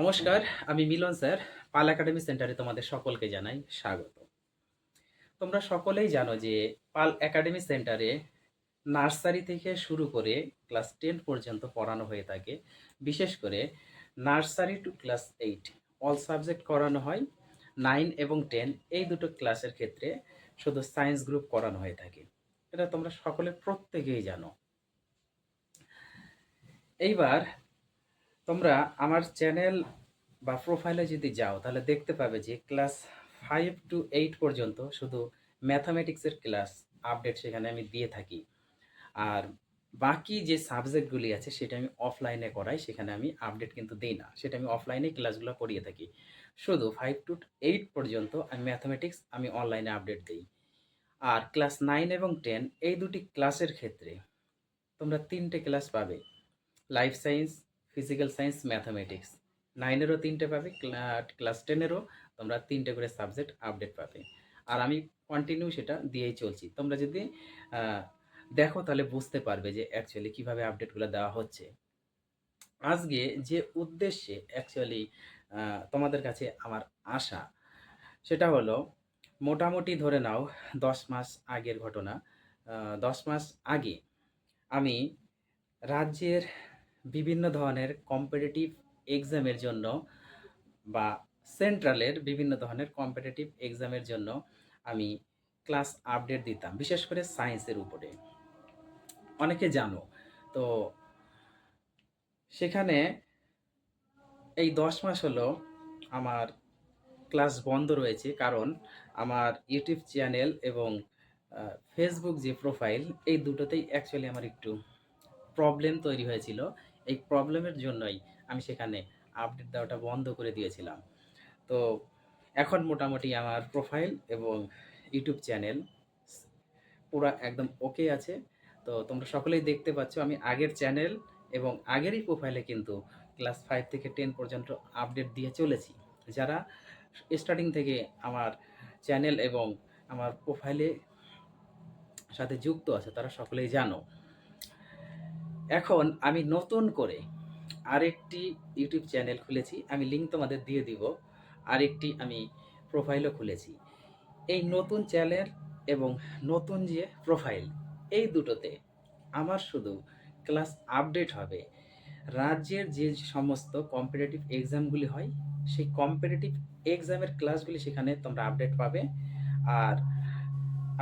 নমস্কার, আমি মিলন স্যার। পাল একাডেমি সেন্টারে তোমাদের সকলকে জানাই স্বাগত। তোমরা সকলেই জানো যে পাল একাডেমি সেন্টারে নার্সারি থেকে শুরু করে ক্লাস 10 পর্যন্ত পড়ানো হয়ে থাকে। বিশেষ করে nursery two class 8 all subject করানো হয়। 9 এবং 10 এই দুটো ক্লাসের ক্ষেত্রে শুধু সায়েন্স গ্রুপ করানো হয়ে থাকে। এটা তোমরা সকলে প্রত্যেকেই জানো। এইবার তোমরা আমার চ্যানেল বা প্রোফাইলে যদি যাও তাহলে দেখতে পাবে যে ক্লাস 5 টু 8 পর্যন্ত শুধু ম্যাথামেটিক্সের ক্লাস আপডেট সেখানে আমি দিয়ে থাকি। আর বাকি যে সাবজেক্টগুলি আছে সেটা আমি অফলাইনে করাই, সেখানে আমি আপডেট কিন্তু দিই না, সেটা আমি অফলাইনে ক্লাসগুলো করিয়ে থাকি। শুধু 5 টু 8 পর্যন্ত আমি ম্যাথামেটিক্স আমি অনলাইনে আপডেট দিই। আর ক্লাস 9 এবং 10 এই দুটি ক্লাসের ক্ষেত্রে তোমরা 3টে ক্লাস পাবে: life science, physical science, mathematics. 9-এরও 3টে পাবে, ক্লাস 10-এরও তোমরা 3টে করে সাবজেক্ট আপডেট পাবে। আর আমি কন্টিনিউ সেটা দিয়েই চলছি। তোমরা যদি আহ, দেখো তাহলে বুঝতে পারবে যে অ্যাকচুয়ালি কীভাবে আপডেটগুলো দেওয়া হচ্ছে। আজকে যে উদ্দেশ্যে অ্যাকচুয়ালি তোমাদের কাছে আমার আশা, সেটা হলো মোটামুটি ধরে নাও 10 মাস আগের ঘটনা। 10 মাস আগে আমি রাজ্যের বিভিন্ন ধরনের কম্পিটিটিভ এক্সামের জন্য বা সেন্ট্রালের বিভিন্ন ধরনের কম্পিটিটিভ এক্সামের জন্য আমি ক্লাস আপডেট দিতাম, বিশেষ করে সায়েন্সের উপরে। অনেকে জানো তো। সেখানে এই 10 মাস হলো আমার ক্লাস বন্ধ রয়েছে, কারণ আমার ইউটিউব চ্যানেল এবং ফেসবুক যে প্রোফাইল, এই দুটোতেই অ্যাকচুয়ালি আমার একটু প্রবলেম তৈরি হয়েছিল। এই প্রবলেমের জন্যই আমি সেখানে আপডেট দেওয়াটা বন্ধ করে দিয়েছিলাম। তো এখন মোটামুটি আমার প্রোফাইল এবং ইউটিউব চ্যানেল পুরা একদম ওকে আছে। তো তোমরা সকলেই দেখতে পাচ্ছ আমি আগের চ্যানেল এবং আগেরই প্রোফাইলে কিন্তু ক্লাস 5 থেকে 10 পর্যন্ত আপডেট দিয়ে চলেছি। যারা স্টার্টিং থেকে আমার চ্যানেল এবং আমার প্রোফাইলে সাথে যুক্ত আছে তারা সকলেই জানো। এখন আমি নতুন করে আরেকটি ইউটিউব চ্যানেল খুলেছি, আমি লিঙ্ক তোমাদের দিয়ে দিব। আরেকটি আমি প্রোফাইলও খুলেছি। এই নতুন চ্যানেল এবং নতুন যে প্রোফাইল, এই দুটোতে আমার শুধু ক্লাস আপডেট হবে। রাজ্যের যে সমস্ত কম্পিটিটিভ এক্সামগুলি হয় সেই কম্পিটিটিভ এক্সামের ক্লাসগুলি সেখানে তোমরা আপডেট পাবে। আর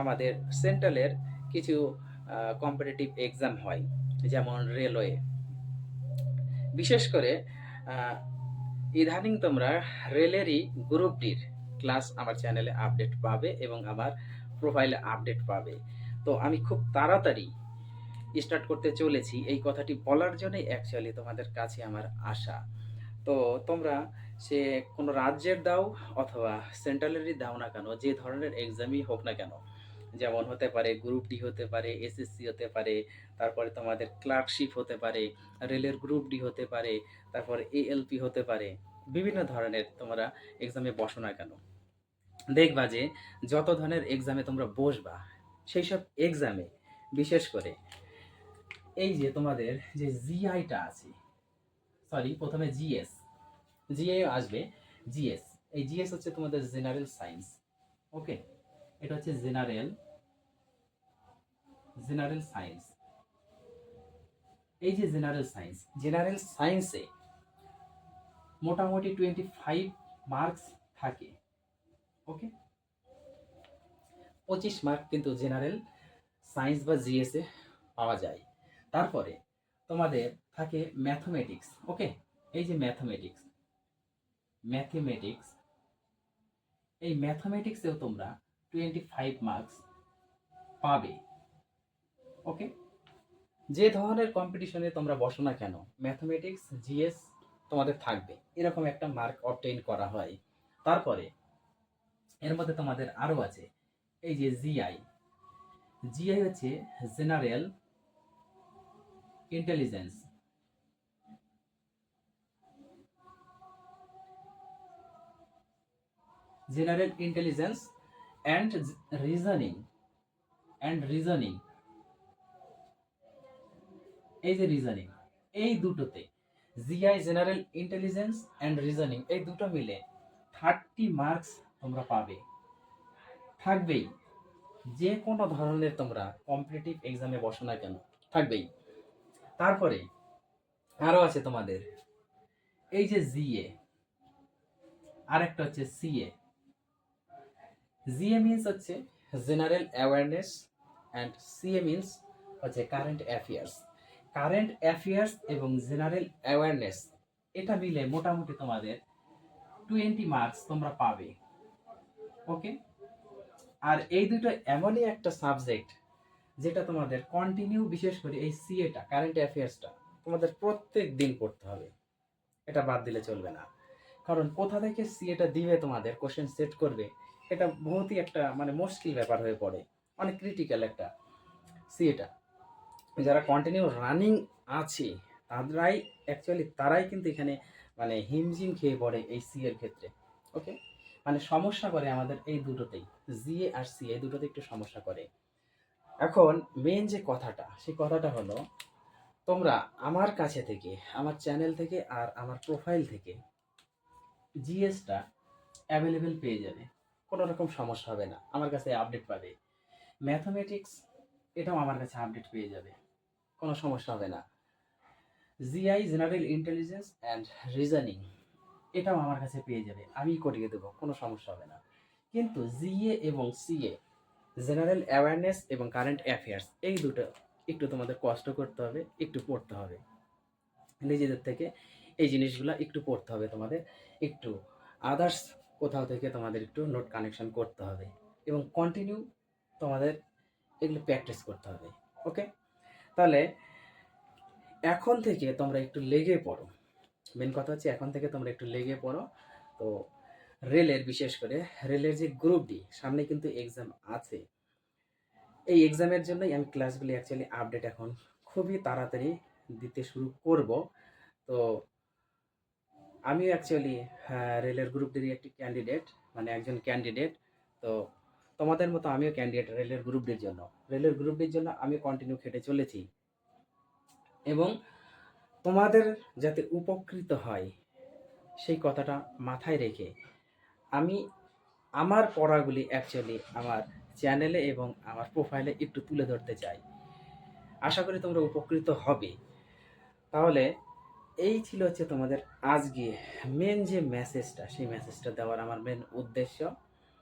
আমাদের সেন্ট্রালের কিছু কম্পিটিটিভ এক্সাম হয়, যেমন রেলওয়ে। বিশেষ করে ইদানিং তোমরা রেলেরই গ্রুপ ডির ক্লাস আমার চ্যানেলে আপডেট পাবে এবং আমার প্রোফাইলে আপডেট পাবে। তো আমি খুব তাড়াতাড়ি স্টার্ট করতে চলেছি, এই কথাটি বলার জন্যই অ্যাকচুয়ালি তোমাদের কাছে আমার আশা। তো তোমরা সে কোনো রাজ্যের দাও অথবা সেন্ট্রালেরই দাও না কেন, যে ধরনের এক্সামই হোক না কেন, যেমন হতে পারে গ্রুপ ডি, হতে পারে এসএসসি, হতে পারে তারপরে তোমাদের ক্লার্কশিপ, হতে পারে রেলের গ্রুপ ডি, হতে পারে তারপরে এএলপি, হতে পারে বিভিন্ন ধরনের তোমরা এক্সামে বসো না কেন, দেখবা যে যত ধরনের এক্সামে তোমরা বসবা সেই সব এক্সামে বিশেষ করে এই যে তোমাদের যে জিআইটা আছে, সরি প্রথমে জিএস, জিএ আসবে, জিএস। এই জিএস হচ্ছে তোমাদের জেনারেল সায়েন্স। ওকে, এটা হচ্ছে জেনারেল জেনারেল সায়েন্স। এই যে জেনারেল সায়েন্সে মোটামুটি 25 মার্কস থাকে। ওকে, 25 মার্ক কিন্তু জেনারেল সায়েন্স বা জিএসে পাওয়া যায়। তারপরে তোমাদের থাকে ম্যাথমেটিক্স। ওকে, এই যে ম্যাথমেটিক্স, ম্যাথমেটিক্স এই ম্যাথমেটিক্সেও তোমরা 25 মার্কস পাবে। ওকে, যে ধরনের কম্পিটিশনে তোমরা বসো না কেন ম্যাথমেটিক্স জিএস তোমাদের থাকবে, এরকম একটা মার্ক অবটেইন করা হয়। তারপরে এর মধ্যে তোমাদের আরও আছে এই যে জিআই। জিআই হচ্ছে general intelligence. General intelligence and reasoning এই যে রিজনিং, এই দুটোতে GI general intelligence and reasoning এই দুটো মিলে 30 মার্কস তোমরা পাবে, থাকবেই। যে কোনো ধরনের তোমরা কম্পিটিটিভ এক্সামে বসো না কেন, থাকবেই। তারপরে আরও আছে তোমাদের এই যে জিএ, আরেকটা হচ্ছে সিএ। জিএ মিনস হচ্ছে general awareness and CA means হচ্ছে কারেন্ট অ্যাফেয়ার্স। কারেন্ট অ্যাফেয়ার্স এবং জেনারেল অ্যাওয়ারনেস এটা মিলে মোটামুটি তোমাদের 20 মার্কস তোমরা পাবে। ওকে, আর এই দুটো এমনই একটা সাবজেক্ট যেটা তোমাদের কন্টিনিউ, বিশেষ করে এই সিএটা কারেন্ট অ্যাফেয়ার্সটা তোমাদের প্রত্যেক দিন পড়তে হবে, এটা বাদ দিলে চলবে না। কারণ কোথা থেকে সিএটা দিবে তোমাদের কোশ্চেন সেট করবে, এটা বহুতই একটা মানে মুশকিল ব্যাপার হয়ে পড়ে, অনেক ক্রিটিক্যাল একটা সিএটা। যারা কন্টিনিউ রানিং আছে তারাই কিন্তু এখানে মানে হিমজিম খেয়ে পড়ে এই সি এর ক্ষেত্রে। ওকে, মানে সমস্যা করে আমাদের এই দুটোতেই, জিএ আর সি এই দুটোতে একটু সমস্যা করে। এখন মেন যে কথাটা, সেই কথাটা হলো তোমরা আমার কাছে থেকে, আমার চ্যানেল থেকে আর আমার প্রোফাইল থেকে জিএসটা অ্যাভেলেবেল পেয়ে যাবে, কোনো রকম সমস্যা হবে না, আমার কাছে আপডেট পাবে। ম্যাথমেটিক্স এটাও আমার কাছে আপডেট পেয়ে যাবে, কোনো সমস্যা হবে না। GI general intelligence and reasoning এটাও আমার কাছে পেয়ে যাবে, আমি করিয়ে দেবো, কোনো সমস্যা হবে না। কিন্তু জিএ এবং সিএ জেনারেল অ্যাওয়ারনেস এবং কারেন্ট অ্যাফেয়ার্স এই দুটো একটু তোমাদের কষ্ট করতে হবে, একটু পড়তে হবে নিজেদের থেকে, এই জিনিসগুলো একটু পড়তে হবে তোমাদের, একটু আদার্স কোথাও থেকে তোমাদের একটু নোট কানেকশন করতে হবে এবং কন্টিনিউ তোমাদের এগুলো প্র্যাকটিস করতে হবে। ওকে, তাহলে এখন থেকে তোমরা একটু লেগে পড়ো, মেন কথা হচ্ছে এখন থেকে তোমরা একটু লেগে পড়ো। তো রেলের, বিশেষ করে রেলের যে গ্রুপ ডি সামনে কিন্তু এক্সাম আছে, এই এক্সামের জন্যই আমি ক্লাসগুলি অ্যাকচুয়ালি আপডেট এখন খুবই তাড়াতাড়ি দিতে শুরু করব। তো আমিও অ্যাকচুয়ালি রেলের গ্রুপ ডির একটি ক্যান্ডিডেট, মানে একজন ক্যান্ডিডেট। তো তোমাদের মতো আমিও ক্যান্ডিডেট রেলের গ্রুপ ডির জন্য। রেলের গ্রুপ ডির জন্য আমি কন্টিনিউ খেটে চলেছি এবং তোমাদের যাতে উপকৃত হয় সেই কথাটা মাথায় রেখে আমি আমার পড়াগুলি অ্যাকচুয়ালি আমার চ্যানেলে এবং আমার প্রোফাইলে একটু তুলে ধরতে চাই। আশা করি তোমরা উপকৃত হবে। তাহলে এই ছিল হচ্ছে তোমাদের আজকে মেন যে মেসেজটা, সেই মেসেজটা দেওয়ার আমার মেন উদ্দেশ্য।